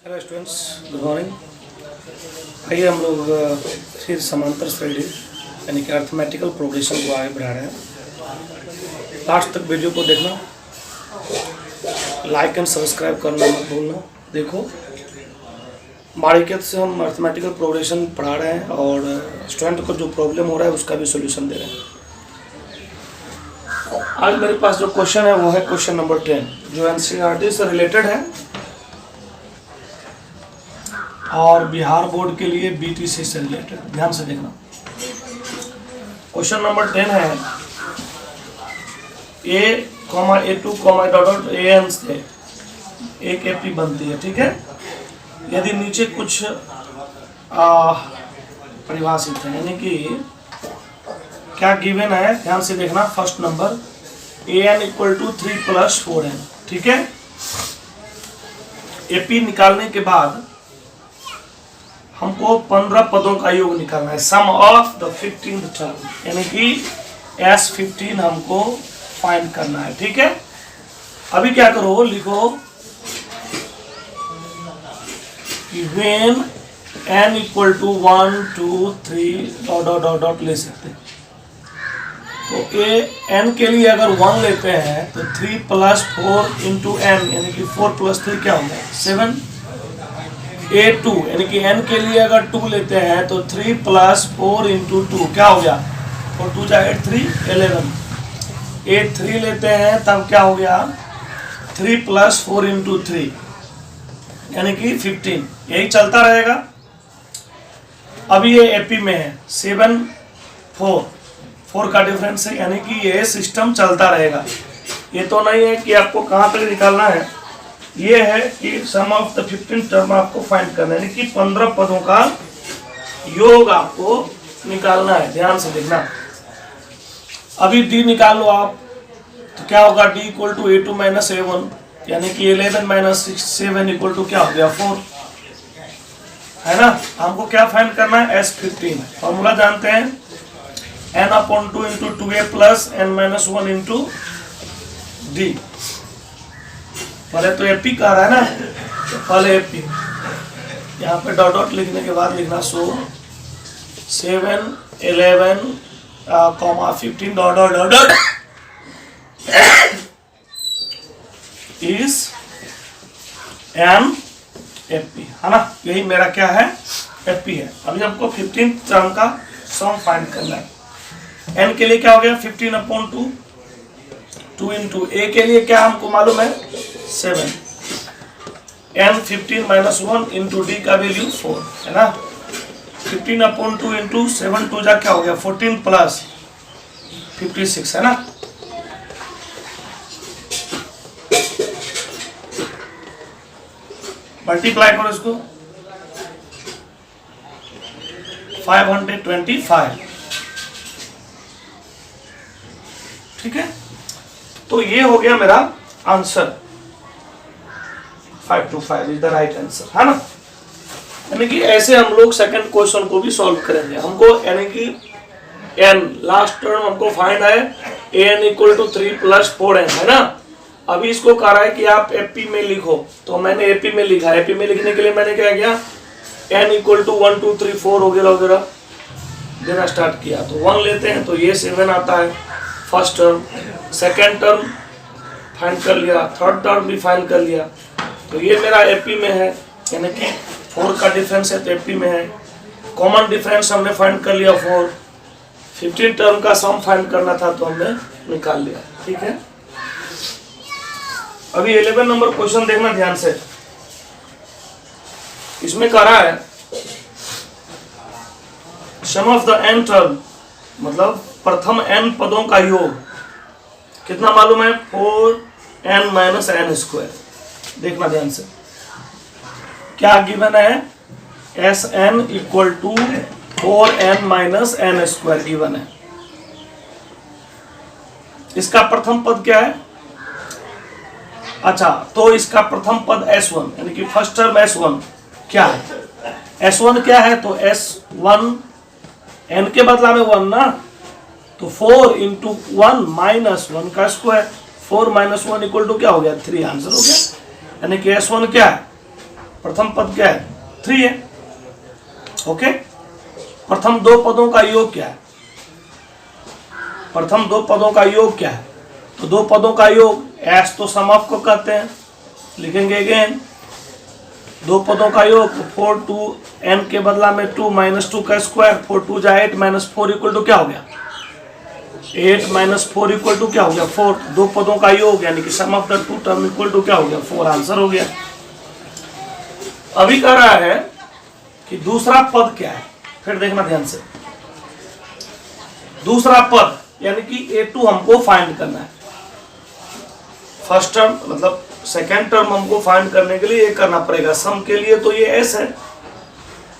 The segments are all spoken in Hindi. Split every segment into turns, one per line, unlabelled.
Hello students, good morning. आइए हम लोग फिर समांतर श्रेणी यानी कि अर्थमेटिकल प्रोग्रेशन को आगे बढ़ा रहे हैं। लास्ट तक वीडियो को देखना, लाइक एंड सब्सक्राइब करना मत भूलना। देखो, बारीकियत से हम अर्थमेटिकल प्रोग्रेशन पढ़ा रहे हैं और स्टूडेंट को जो प्रॉब्लम हो रहा है उसका भी सोल्यूशन दे रहे हैं। आज मेरे पास जो क्वेश्चन है वो है क्वेश्चन नंबर 10, जो एनसीईआरटी से रिलेटेड है और बिहार बोर्ड के लिए बीटीसी से रिलेटेड। ध्यान से देखना। क्वेश्चन नंबर 10 है A,A2, से एक एपी बनती है। ठीक है, यदि नीचे कुछ परिभाषित है, यानी कि क्या गिवन है, ध्यान से देखना। First number AN = 3 + 4n। ठीक है, एपी निकालने के बाद हमको 15 पदों का योग निकालना है। सम ऑफ द 15th टर्म, यानी कि S15 हमको फाइंड करना है। ठीक है, अभी क्या करो, लिखो कि when n = 1 2 3 ... ले सकते हैं। तो n के लिए अगर 1 लेते हैं तो 3 + 4 × n, यानी कि 4 + 3 क्या होगा 7। A2 यानी कि n के लिए अगर 2 लेते हैं तो 3 + 4 × 2 क्या हो गया, 4 2 = 3 11। A3 लेते हैं तब क्या हो गया, 3 + 4 × 3 यानी कि 15। यही चलता रहेगा। अभी ये एपी में है 7 4 का डिफरेंस है, यानी कि ये सिस्टम चलता रहेगा। ये तो नहीं है कि आपको कहाँ तक निकालना है, ये है कि सम ऑफ द 15 टर्म आपको फाइंड करना है, यानी कि 15 पदों का योग आपको निकालना है। ध्यान से देखना। अभी डी निकाल लो आप, तो क्या होगा, D = A2 - A1, यानी कि 11 - 7 = क्या हो गया 4, है ना। हमको क्या फाइंड करना है, S15। फॉर्मूला जानते हैं, n/2 × 2a + n - 1 × d। पहले तो एपी कह रहा है ना, तो पहले एपी यहाँ पे डॉट लिखने के बाद लिखना, सो 7 11 15 ... इज एन एपी, है ना। यही मेरा क्या है, एपी है। अभी हमको 15 टर्म का सम फाइंड करना है। एन के लिए क्या हो गया 15/2, 2 × a के लिए क्या हमको मालूम है 7, n 15 - 1 × d का वैल्यू 4, है ना। 15/2 × 7 2 जा क्या हो गया 14 + 56, है ना। मल्टीप्लाई करो इसको, 525। ठीक है, तो ये हो गया मेरा answer. 525 is the right answer, है ना। यानी कि ऐसे हम लोग सेकंड क्वेश्चन को भी सॉल्व करेंगे। हमको यानी कि n लास्ट टर्म हमको फाइंड है, an = 3 + 4n, है ना। अभी इसको कह रहा है कि आप एपी में लिखो, तो मैंने एपी में लिखा। एपी में लिखने के लिए मैंने क्या किया, n = 1 2 3 4 वगैरह देना स्टार्ट किया। तो 1 लेते हैं तो ये 7 आता है first term. Second term find कर लिया, थर्ड टर्म भी फाइंड कर लिया, तो ये मेरा एपी में है, यानी कि 4 का डिफरेंस है तो एपी में है। कॉमन डिफरेंस हमने फाइंड कर लिया 4। 15 टर्म का सम फाइंड करना था तो हमने निकाल लिया। ठीक है, अभी 11 नंबर क्वेश्चन देखना ध्यान से। इसमें कह रहा है सम ऑफ द n टर्म, मतलब प्रथम n पदों का योग कितना मालूम है, 4n - n²। देखना ध्यान से, क्या गिवन है, Sn = 4n - n² गिवन है। इसका प्रथम पद क्या है, अच्छा, तो इसका प्रथम पद S1, यानी कि फर्स्ट टर्म S1 क्या है, S1 क्या है, तो S1 n के बदला में 1 ना, तो 4 × 1 - 1 का स्क्वायर, 4 - 1 = क्या हो गया 3, आंसर हो गया। यानी कि S1 क्या है प्रथम पद क्या है? 3 है। ओके, प्रथम दो पदों का योग क्या है? प्रथम दो पदों का योग क्या है? तो दो पदों का योग एस तो सम ऑफ को कहते हैं, लिखेंगे अगेन दो पदों का योग 4 2 n के बदला में 2 - 2 का स्क्वायर, 4 2 जा 8 - 4 इक्वल टू क्या हो गया? 8 - 4 इक्वल टू क्या हो गया? 4। दो पदों का योग यानी कि sum of the two term equal to क्या हो गया? 4। आंसर हो गया। अभी कह रहा है कि दूसरा पद क्या है, फिर देखना ध्यान से। दूसरा पद यानी कि a2 हमको फाइंड करना है। फर्स्ट टर्म मतलब सेकेंड टर्म हमको फाइंड करने के लिए ये करना पड़ेगा। सम के लिए तो ये s है,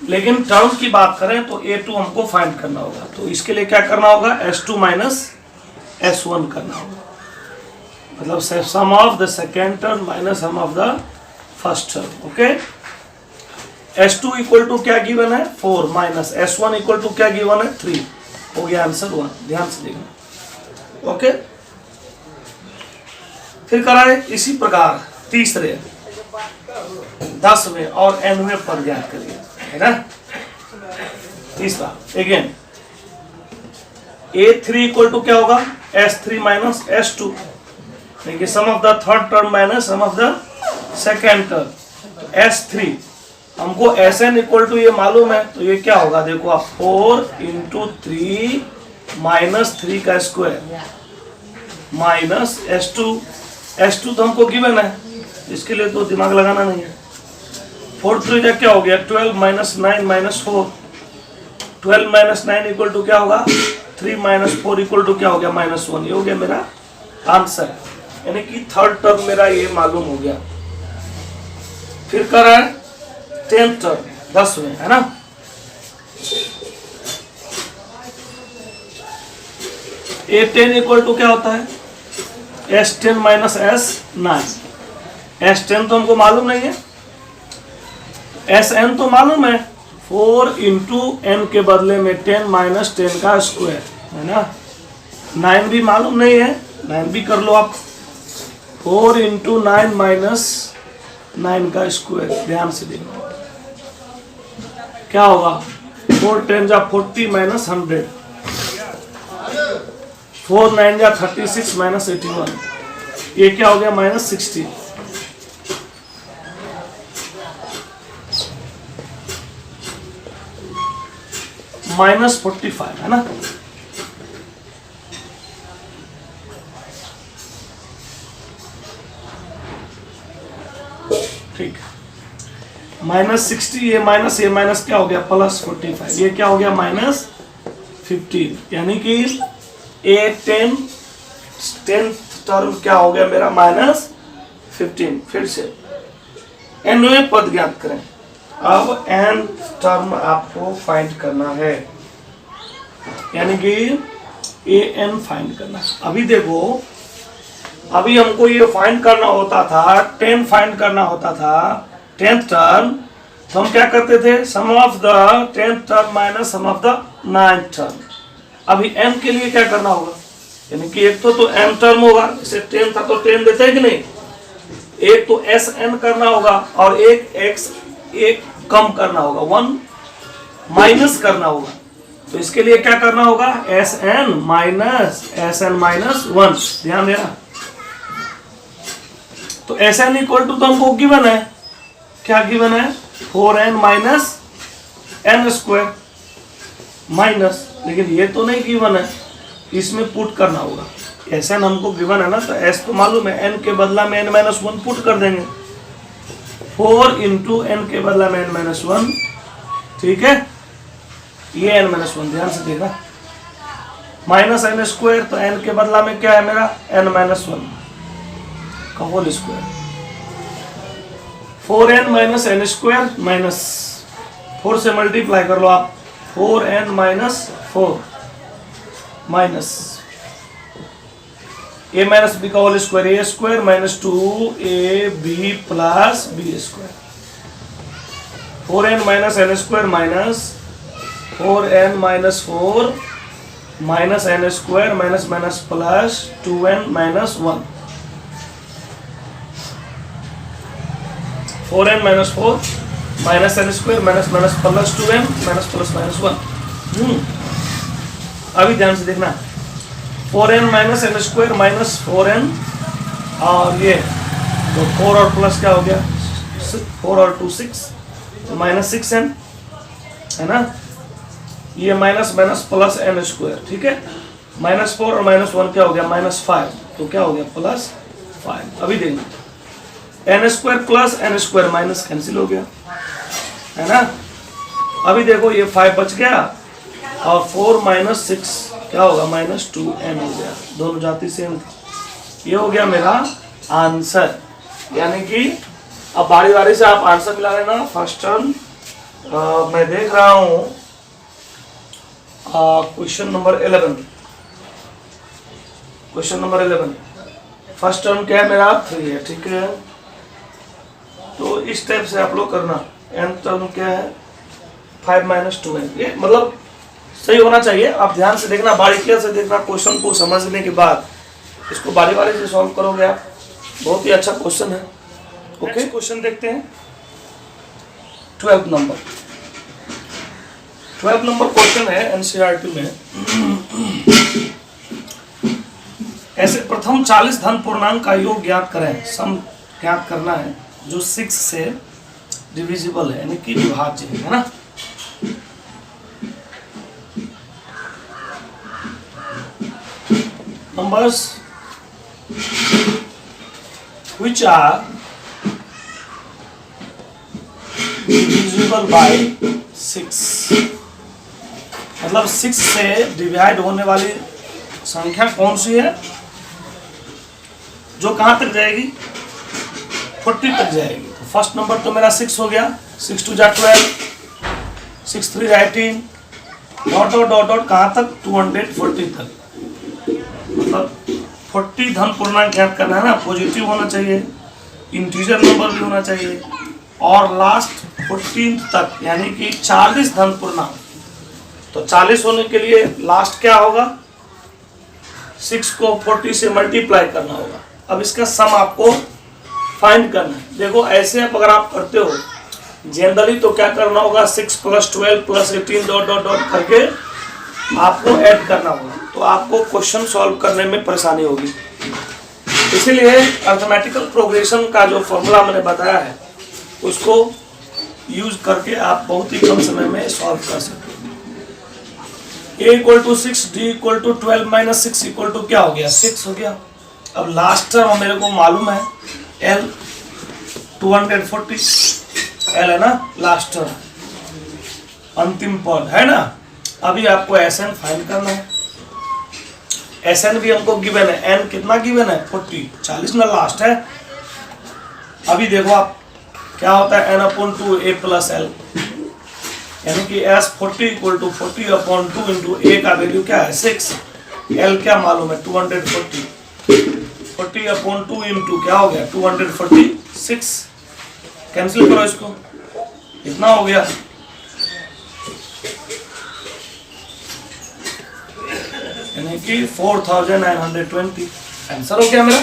लेकिन टर्म की बात करें तो a2 हमको फाइंड करना होगा। तो इसके लिए क्या करना होगा? s2 - s1 करना होगा, मतलब sum of the second term minus sum of the first term. Okay, s2 equal to क्या गिवन है? 4 माइनस s1 इक्वल टू क्या गिवन है? 3। हो गया आंसर 1। ध्यान से देखना। ओके, फिर कराए इसी प्रकार तीसरे 10वें और 9वें पद ज्ञात करिए, है ना। तीसरा अगेन a3 इक्वल टू क्या होगा? s3 माइनस s2, देखिए sum of the third term minus sum of the second term. s3 हमको sn इक्वल टू ये मालूम है, तो ये क्या होगा? देखो आप 4 × 3 - 3 का स्क्वायर माइनस s2 तो हमको गिवन है, इसके लिए तो दिमाग लगाना नहीं है। 4 3 जा क्या हो गया? 12 - 9 - 4। 12 - 9 इक्वल टू क्या होगा? 3 - 4 इक्वल टू क्या हो गया? -1। ये हो गया मेरा आंसर, यानी कि थर्ड टर्म मेरा ये मालूम हो गया। फिर कर रहा है 10th टर्म, 10वें, है ना। a10 इक्वल टू क्या होता है? s10 - s9। s10 तो हमको मालूम नहीं है, sn तो मालूम है। 4 × n के बदले में 10 - 10 का स्क्वायर, है ना। 9 भी मालूम नहीं है, 9 भी कर लो आप। 4 × 9 - 9 का स्क्वायर। ध्यान से देखो क्या होगा? 4 10 जा 40 - 100, 4 9 जा 36 - 81, ये क्या हो गया? -60। -45, है ना। ठीक, -60, ये माइनस क्या हो गया? +45, ये क्या हो गया? -15, यानी कि a10 10th टर्म क्या हो गया मेरा? -15। फिर से nवें पद ज्ञात करें। अब n टर्म आपको फाइंड करना है, यानी कि an फाइंड करना है। अभी देखो, अभी हमको ये फाइंड करना होता था, 10 फाइंड करना होता था 10th टर्म, तो हम क्या करते थे? Sum of the 10th term minus sum of the 9th term. अभी n के लिए क्या करना होगा? यानी कि एक तो n टर्म होगा, इसे 10 था तो 10 देते हैं कि नहीं। एक तो sn करना होगा और एक कम करना होगा, 1 माइनस करना होगा। तो इसके लिए क्या करना होगा? sn minus 1। ध्यान देना। तो sn इक्वल टू तो हमको गिवन है, क्या गिवन है? 4n - n स्क्वायर माइनस, लेकिन ये तो नहीं गिवन है, इसमें पुट करना होगा। sn हमको गिवन है ना, तो s तो मालूम है, n के बदला में n - 1 पुट कर देंगे। 4 × n के बदला में n - 1, ठीक है। ये n - 1, ध्यान से देखना, -n स्क्वायर, तो n के बदला में क्या है मेरा? n - 1 का whole square. 4n - n square minus 4 से मल्टीप्लाई कर लो आप, 4n - 4 माइनस a - b का whole square, a square -2ab plus b square. 4n - n square minus 4n - 4 minus n square minus plus 2n - 1। 4n minus 4 minus n square minus minus plus 2n minus plus minus 1। अभी ध्यान से देखना, 4n minus n square minus 4n और ये तो 4 और प्लस क्या हो गया 4 और 2 6 तो माइनस 6n है ना, ये minus minus plus n square, ठीक है। माइनस 4 और माइनस 1 क्या हो गया माइनस 5 तो क्या हो गया प्लस 5। अभी देखना n square plus n square minus cancel हो गया है ना। अभी देखो ये 5 बच गया और 4 माइनस 6 क्या होगा माइनस 2n हो गया, दोनों जाति सेम। ये हो गया मेरा आंसर, यानी कि अब बारी बारी से आप आंसर मिला लेना। फर्स्ट टर्म मैं देख रहा हूं question number 11, question number 11 first term क्या है मेरा 3 है, ठीक है। तो इस टाइप से आप लोग करना। एन टर्म क्या है 5 माइनस 2n, ये मतलब सही होना चाहिए। आप ध्यान से देखना, बारीकी से देखना, क्वेश्चन को समझने के बाद इसको बारी बारी से सॉल्व करोगे आप, बहुत ही अच्छा क्वेश्चन है। ओके, क्वेश्चन देखते हैं 12 नंबर। 12 नंबर क्वेश्चन है एनसीईआरटी में। ऐसे प्रथम 40 धन पूर्णांक का योग ज्ञात करें, सम ज्ञात करना है जो 6 से डिविजिबल है, यानी कि विभाज्य है ना। Numbers which are divisible by 6, मतलब 6 से डिवाइड होने वाली संख्या कौन सी है जो कहां तक जाएगी 40 तक जाएगी। तो फर्स्ट नंबर तो मेरा 6 हो गया, 6 2 जा 12, 6 3 18, डॉट डॉट डॉट डॉट कहां तक 240 तक। मतलब 40 धन पूर्णांक ज्ञात करना है ना, पॉजिटिव होना चाहिए, इंटीजर नंबर भी होना चाहिए और लास्ट 14 तक यानी कि 40 धन पूर्णांक। तो 40 होने के लिए लास्ट क्या होगा 6 को 40 से मल्टीप्लाई करना होगा। अब इसका सम आपको फाइंड करना है। देखो ऐसे अब अगर आप करते हो जनरली तो क्या करना होगा 6 + 12 + 18 डॉट डॉट डॉट करके आपको ऐड करना होगा, तो आपको क्वेश्चन सॉल्व करने में परेशानी होगी। इसीलिए अर्थमेटिकल प्रोग्रेशन का जो फॉर्मूला मैंने बताया है उसको यूज करके आप बहुत ही कम समय में सॉल्व कर सकते हो। a = 6, d = 12 - 6 = क्या हो गया 6 हो गया। अब लास्ट टर्म मेरे को मालूम है l 240 l है ना, लास्ट टर्म अंतिम पद है ना। अभी आपको Sn फाइंड करना है। Sn भी हमको गिवन है, n कितना गिवन है 40, 40 ना लास्ट है। अभी देखो आप क्या होता है n/2 a + l, यानी कि s 40 = 40/2 इंटू a का वैल्यू क्या है 6, l क्या मालूम है 240, 40/2 इंटू क्या हो गया 246, कैंसिल करो इसको, इतना हो गया। यानी कि 4920 आंसर हो गया मेरा।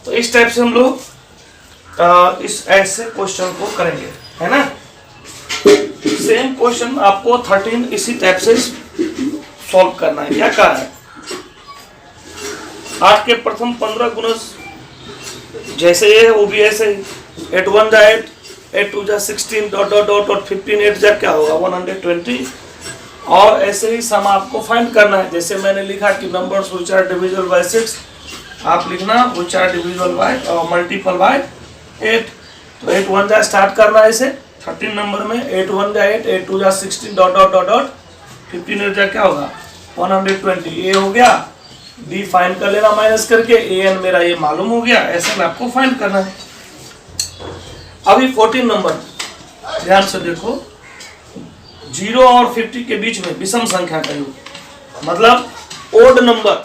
तो इस टाइप से हम लोग इस ऐसे क्वेश्चन को करेंगे, है ना। सेम क्वेश्चन आपको 13 इसी टाइप से सॉल्व करना है। क्या कहा है 8 के प्रथम 15 गुणज जैसे ये है वो भी ऐसे ही, 8 1 जा 8, 8 2 जा 16 डॉट डॉट डॉट डॉट 15 8 जा क्या होगा 120। और ऐसे ही सम आपको फाइंड करना है। जैसे मैंने लिखा कि numbers which are divisible by 6, आप लिखना व्हिच आर डिविजिबल बाय और मल्टीपल बाय 8। तो 8 1 जा स्टार्ट करना है इसे 13 नंबर में, 8 1 जा 8, 8 2 जा 16 डॉट डॉट डॉट डॉट 15 8 जा क्या होगा 120। ये हो गया, डी फाइंड कर लेना माइनस करके, an मेरा ये मालूम हो गया, ऐसे में आपको फाइंड करना है। अभी 14 नंबर ध्यान से देखो, 0 और 50 के बीच में विषम संख्या का योग, मतलब ओड नंबर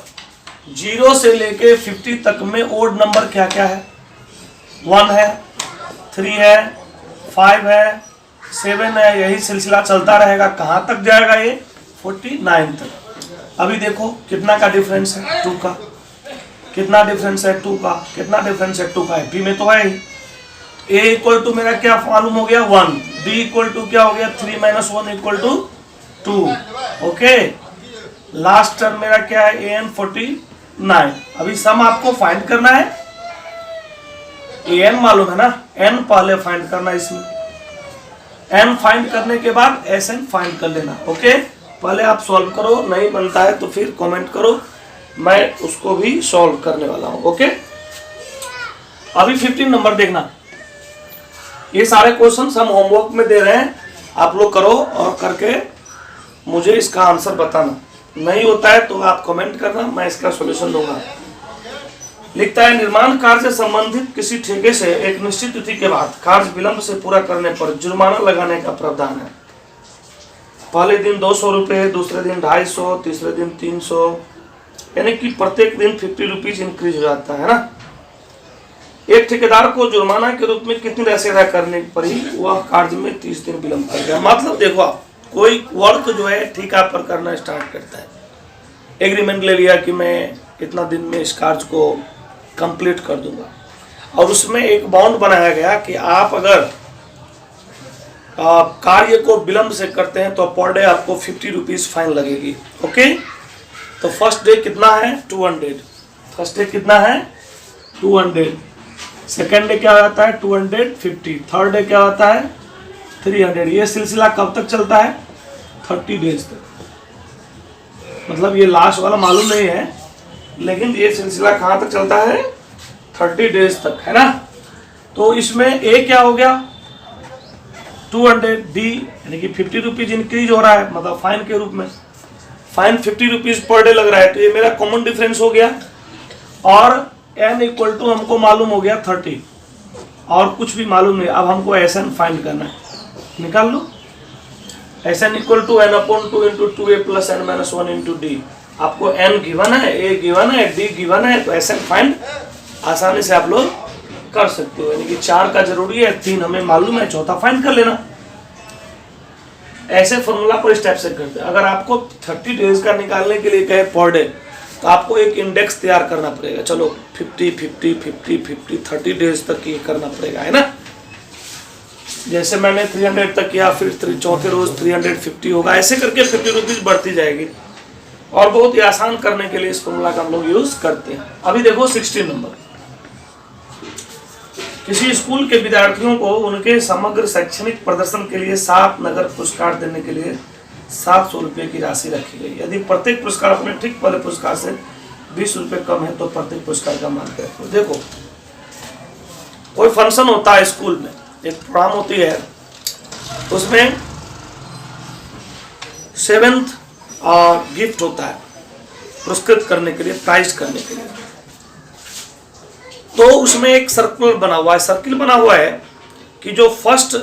0 से लेके 50 तक में ओड नंबर क्या क्या है 1 है, 3 है, 5 है, 7 है, यही सिलसिला चलता रहेगा। कहाँ तक जाएगा ये 49 तक। अभी देखो कितना का डिफरेंस है 2 का, कितना डिफरेंस है 2 का, कितना डिफरेंस है 2 का, एपी में तो है ही। ए इक्वल टू मेरा क्या मालूम हो गया 1, डी इक्वल टू क्या हो गया 3 minus 1 equal to 2। Okay, last term मेरा क्या है an 49। अभी सम आपको फाइंड करना है, an मालूम है ना, n पहले फाइंड करना है इसमें, n फाइंड करने के बाद sn फाइंड कर लेना। ओके, पहले आप सॉल्व करो, नहीं बनता है तो फिर कमेंट करो, मैं उसको भी सॉल्व करने वाला हूं। ओके, अभी 15 नंबर देखना, ये सारे क्वेश्चंस हम होमवर्क में दे रहे हैं, आप लोग करो और करके मुझे इसका आंसर बताना। नहीं होता है तो आप कमेंट करना, मैं इसका सॉल्यूशन दूंगा। लिखता है निर्माण कार्य से संबंधित किसी ठेके से एक निश्चित तिथि के बाद कार्य विलंब से पूरा करने पर जुर्माना लगाने का प्रावधान है। पहले दिन 200 रुपये, दूसरे दिन 250, तीसरे दिन 300, यानी कि प्रत्येक दिन 50 रुपीज इंक्रीज हो जाता है ना। एक ठेकेदार को जुर्माना के रूप में कितनी राशि अदा करने पर ही वह कार्य में 30 दिन विलंब कर गया। मतलब देखो आप, कोई वर्क जो है ठेका पर करना स्टार्ट करता है, एग्रीमेंट ले लिया कि मैं इतना दिन में इस कार्य को कंप्लीट कर दूंगा, और उसमें एक बॉन्ड बनाया गया कि आप अगर कार्य को विलंब से करते हैं तो पर डे आपको 50 रुपीज फाइन लगेगी। ओके, तो फर्स्ट डे कितना है 200, फर्स्ट डे कितना है 200, सेकेंड डे क्या होता है 250, थर्ड डे क्या होता है 300। ये सिलसिला कब तक चलता है 30 डेज तक। मतलब ये लास्ट वाला मालूम नहीं है, लेकिन ये सिलसिला कहाँ तक चलता है 30 डेज तक, है ना। तो इसमें ए क्या हो गया 200, डी यानी कि 50 रुपीज इंक्रीज हो रहा है, मतलब फाइन के रूप में, फाइन 50 रुपीज पर डे लग रहा है, तो ये मेरा कॉमन डिफरेंस हो गया। और n इक्वल टू हमको मालूम हो गया 30, और कुछ भी मालूम नहीं। अब हमको SN फाइंड करना है, निकाल लो। SN equal to n/2 into 2a plus n minus 1 into d. आपको n गिवन है, a गिवन है, d गिवन है, तो SN फाइंड आसानी से आप लोग कर सकते हो। यानी कि 4 का जरूरी है, 3 हमें मालूम है, चौथा फाइंड कर लेना। ऐसे फॉर्मूला पर इस टाइप से करते हैं। अगर आपको 30 डेज का निकालने के लिए कहे पर डे, तो आपको एक इंडेक्स तैयार करना पड़ेगा। चलो 50 50 50 50 30 डेज तक ये करना पड़ेगा, है ना। जैसे मैंने 300 तक किया, फिर चौथे रोज 350 होगा, ऐसे करके 50 रुपीज बढ़ती जाएगी। और बहुत ही आसान करने के लिए इस फॉर्मूला का हम लोग यूज करते हैं। अभी देखो 16 नंबर, किसी स्कूल के विद्यार्थियों को उनके समग्र शैक्षणिक प्रदर्शन के लिए 7 नगद पुरस्कार देने के लिए 700 रुपये की राशि रखी गई। यदि प्रत्येक पुरस्कार अपने ठीक वाले पुरस्कार से 20 रुपये कम है तो प्रत्येक पुरस्कार का मान क्या है। देखो, कोई फंक्शन होता है स्कूल में, एक प्रोग्राम होती है, उसमें 7th गिफ्ट होता है पुरस्कृत करने के लिए, प्राइज करने के लिए। तो उसमें एक सर्कल बना हुआ है, सर्किल बना हुआ है कि जो फर्स्ट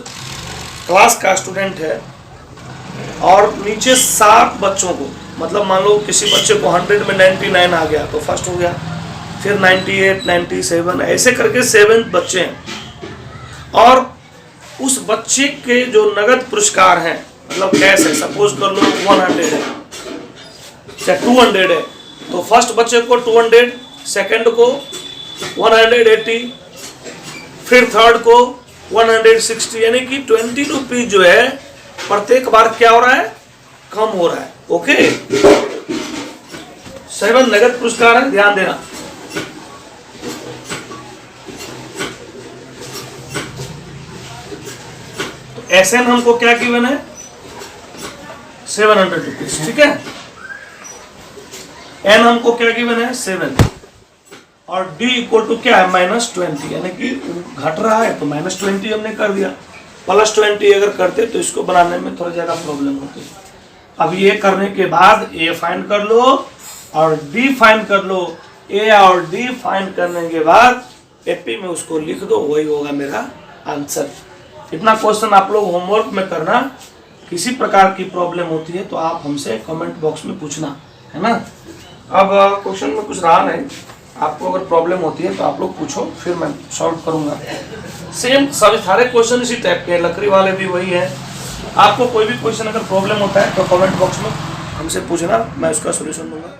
क्लास का स्टूडेंट है और नीचे 7 बच्चों को, मतलब मान लो किसी बच्चे को 100 में 99 आ गया तो फर्स्ट हो गया, फिर 98 97 ऐसे करके 7 बच्चे हैं। और उस बच्चे के जो नगद पुरस्कार हैं, मतलब कैश है, सपोज कर लो 100 है या 200 है, तो फर्स्ट बच्चे को 200, सेकंड को 180, फिर थर्ड को 160, यानी कि 20 रुपीज जो है प्रत्येक बार क्या हो रहा है, कम हो रहा है। ओके, 7 नगद पुरस्कार है, ध्यान देना। तो SN हमको क्या गिवन है 700 रुपीज, ठीक है। N हमको क्या गिवन है 7, और D इक्वल टू क्या है -20, यानी कि घट रहा है तो -20 हमने कर दिया। +20 अगर करते तो इसको बनाने में थोड़ा ज़्यादा प्रॉब्लम होती है। अब ये करने के बाद A फाइंड कर लो और D फाइंड कर लो। A और D फाइंड करने के बाद AP में उसको लिख दो, वही होगा मेरा आंसर। इतना क्वेश्चन आप लोग होमवर्क में करना। किसी प्रकार की प्रॉब्लम होती है तो आप हमसे कमेंट बॉक्स में पूछना, है ना। अब क्वेश्चन में कुछ रहा नहीं, आपको अगर प्रॉब्लम होती है तो आप लोग पूछो, फिर मैं सॉल्व करूंगा। सेम सभी सारे क्वेश्चन इसी टाइप के, लकड़ी वाले भी वही है। आपको कोई भी क्वेश्चन अगर प्रॉब्लम होता है तो कमेंट बॉक्स में हमसे पूछना, मैं उसका सोल्यूशन दूंगा।